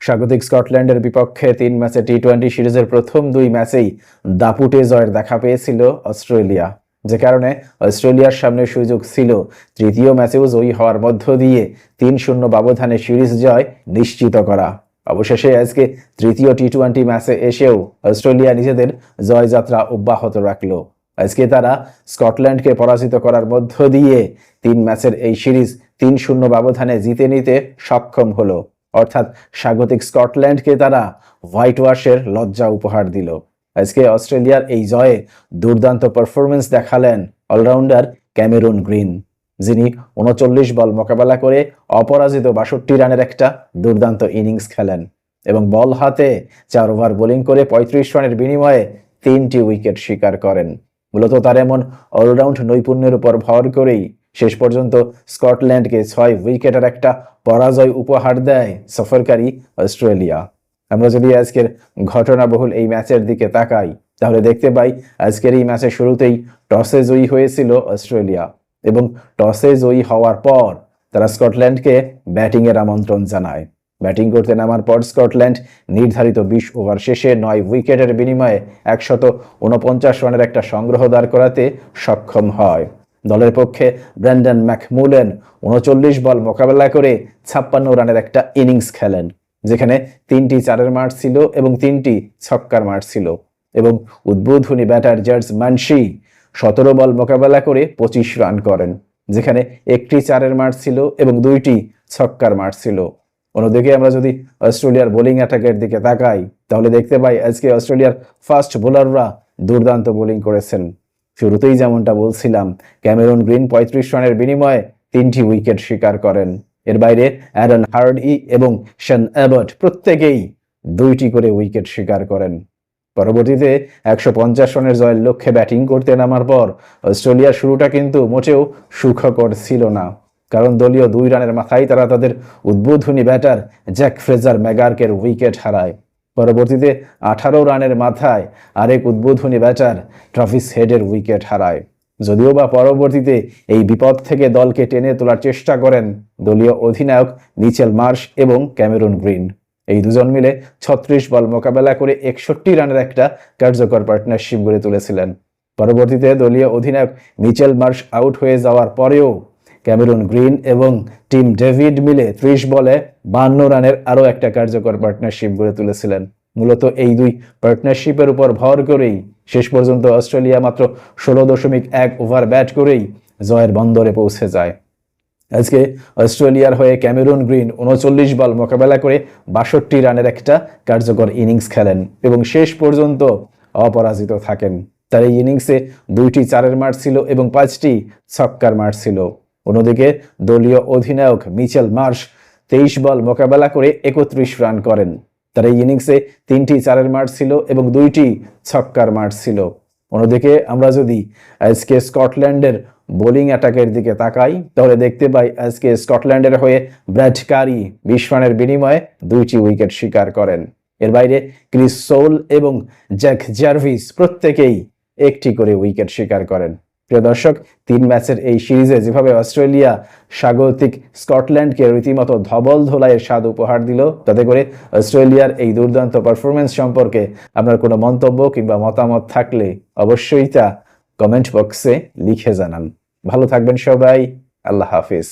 স্বাগতিক স্কটল্যান্ডের বিপক্ষে 3 ম্যাচে টি-20 সিরিজের প্রথম 2 ম্যাচেই দাপুটে জয়ের দেখা পেয়েছিল অস্ট্রেলিয়া, যে কারণে অস্ট্রেলিয়ার সামনে সুযোগ ছিল তৃতীয় ম্যাচেও জয়ী হওয়ার মধ্য দিয়ে 3-0 ব্যবধানে সিরিজ জয় নিশ্চিত করা। অবশেষে আজকে তৃতীয় টি-20 ম্যাচে এসেও অস্ট্রেলিয়া নিজেদের জয়যাত্রা অব্যাহত রাখল। আজকে তারা স্কটল্যান্ডকে পরাজিত করার মধ্য দিয়ে 3 ম্যাচের এই সিরিজ 3-0 ব্যবধানে জিতে নিতে সক্ষম হলো। অর্থাৎ স্বাগতিক স্কটল্যান্ডকে তারা হোয়াইট ওয়াশের লজ্জা উপহার দিল। আজকে অস্ট্রেলিয়ার এই জয়ে দুর্দান্ত পারফরমেন্স দেখালেন অলরাউন্ডার ক্যামেরুন গ্রিন, যিনি 39 বল মোকাবেলা করে অপরাজিত 62 রানের একটা দুর্দান্ত ইনিংস খেলেন এবং বল হাতে 4 ওভার বোলিং করে 35 রানের বিনিময়ে 3টি উইকেট শিকার করেন। মূলত তার এমন অলরাউন্ড নৈপুণ্যের উপর ভর করেই শেষ পর্যন্ত স্কটল্যান্ডকে 6 উইকেটের একটা পরাজয় উপহার দেয় সফরকারী অস্ট্রেলিয়া। আমরা যদি আজকের ঘটনাবহুল এই ম্যাচের দিকে তাকাই, তাহলে দেখতে পাই আজকের এই ম্যাচের শুরুতেই টসে জয়ী হয়েছিল অস্ট্রেলিয়া এবং টসে জয়ী হওয়ার পর তারা স্কটল্যান্ডকে ব্যাটিংয়ের আমন্ত্রণ জানায়। ব্যাটিং করতে নামার পর স্কটল্যান্ড নির্ধারিত 20 ওভার শেষে 9 উইকেটের বিনিময়ে 149 রানের একটা সংগ্রহ দাঁড় করাতে সক্ষম হয়। দলের পক্ষে ব্র্যান্ডন ম্যাকমুলেন 39 বল মোকাবেলা করে 56 রানের একটা ইনিংস খেলেন, যেখানে 3টি 4-এর মার ছিল এবং 3টি ছক্কার মার ছিল। এবং উদ্বোধনী ব্যাটার জর্জ মানসি 17 বল মোকাবেলা করে 25 রান করেন, যেখানে 1টি 4-এর মার ছিল এবং 2টি ছক্কার মার ছিল। অন্যদিকে আমরা যদি অস্ট্রেলিয়ার বোলিং অ্যাটাকের দিকে তাকাই, তাহলে দেখতে পাই আজকে অস্ট্রেলিয়ার ফাস্ট বোলাররা দুর্দান্ত বোলিং করেছেন। শুরুতেই যেমনটা বলছিলাম, ক্যামেরুন গ্রিন 35 রানের বিনিময়ে 3টি উইকেট শিকার করেন। এর বাইরে অ্যারন হার্ডি এবং শেন অ্যাবট প্রত্যেকেই 2টি করে উইকেট শিকার করেন। পরবর্তীতে 150 রানের জয়ের লক্ষ্যে ব্যাটিং করতে নামার পর অস্ট্রেলিয়ার শুরুটা কিন্তু মোটেও সুখকর ছিল না, কারণ দলীয় 2 রানের মাথায় তারা তাদের উদ্বোধনী ব্যাটার জ্যাক ফ্রেজার ম্যাগার্কের উইকেট হারায়। পরবর্তীতে 18 রানের মাথায় আরেক উদ্বোধনী ব্যাটার ট্রাভিস হেডের উইকেট হারায়। যদিও বা পরবর্তীতে এই বিপদ থেকে দলকে টেনে তোলার চেষ্টা করেন দলীয় অধিনায়ক মিচেল মার্শ এবং ক্যামেরুন গ্রিন। এই দুজন মিলে 36 বল মোকাবেলা করে 61 রানের একটা কার্যকর পার্টনারশিপ গড়ে তুলেছিলেন। পরবর্তীতে দলীয় অধিনায়ক মিচেল মার্শ আউট হয়ে যাওয়ার পরেও ক্যামেরুন গ্রিন এবং টিম ডেভিড মিলে 30 বলে 52 রানের আরও একটা কার্যকর পার্টনারশিপ গড়ে তুলেছিলেন। মূলত এই 2 পার্টনারশিপের উপর ভর করেই শেষ পর্যন্ত অস্ট্রেলিয়া মাত্র 16.1 ওভার ব্যাট করেই জয়ের বন্দরে পৌঁছে যায়। আজকে অস্ট্রেলিয়ার হয়ে ক্যামেরুন গ্রিন 39 বল মোকাবেলা করে 62 রানের একটা কার্যকর ইনিংস খেলেন এবং শেষ পর্যন্ত অপরাজিত থাকেন। তার এই ইনিংসে 2টি 4-এর মার ছিল এবং 5টি ছক্কার মার ছিল। অন্যদিকে দলীয় অধিনায়ক মিচেল মার্শ 23 বল মোকাবেলা করে 31 রান করেন। তার এই ইনিংসে 3টি 4-এর মার ছিল এবং 2টি ছক্কার মার ছিল। অন্যদিকে আমরা যদি আজকে স্কটল্যান্ডের বোলিং অ্যাটাকের দিকে তাকাই, তাহলে দেখতে পাই আজকে স্কটল্যান্ডের হয়ে ব্র্যাড কারি 20 রানের বিনিময়ে 2টি উইকেট শিকার করেন। এর বাইরে ক্রিস সোল এবং জ্যাক জার্ভিস প্রত্যেকেই 1টি করে উইকেট শিকার করেন। প্রিয় দর্শক, 3 ম্যাচের এই সিরিজে যেভাবে অস্ট্রেলিয়া স্বাগতিক স্কটল্যান্ডকে রীতিমতো ধবল ধোলাইয়ের স্বাদ উপহার দিল, তাতে করে অস্ট্রেলিয়ার এই দুর্দান্ত পারফরমেন্স সম্পর্কে আপনার কোনো মন্তব্য কিংবা মতামত থাকলে অবশ্যই তা কমেন্ট বক্সে লিখে জানান। ভালো থাকবেন সবাই। আল্লাহ হাফিজ।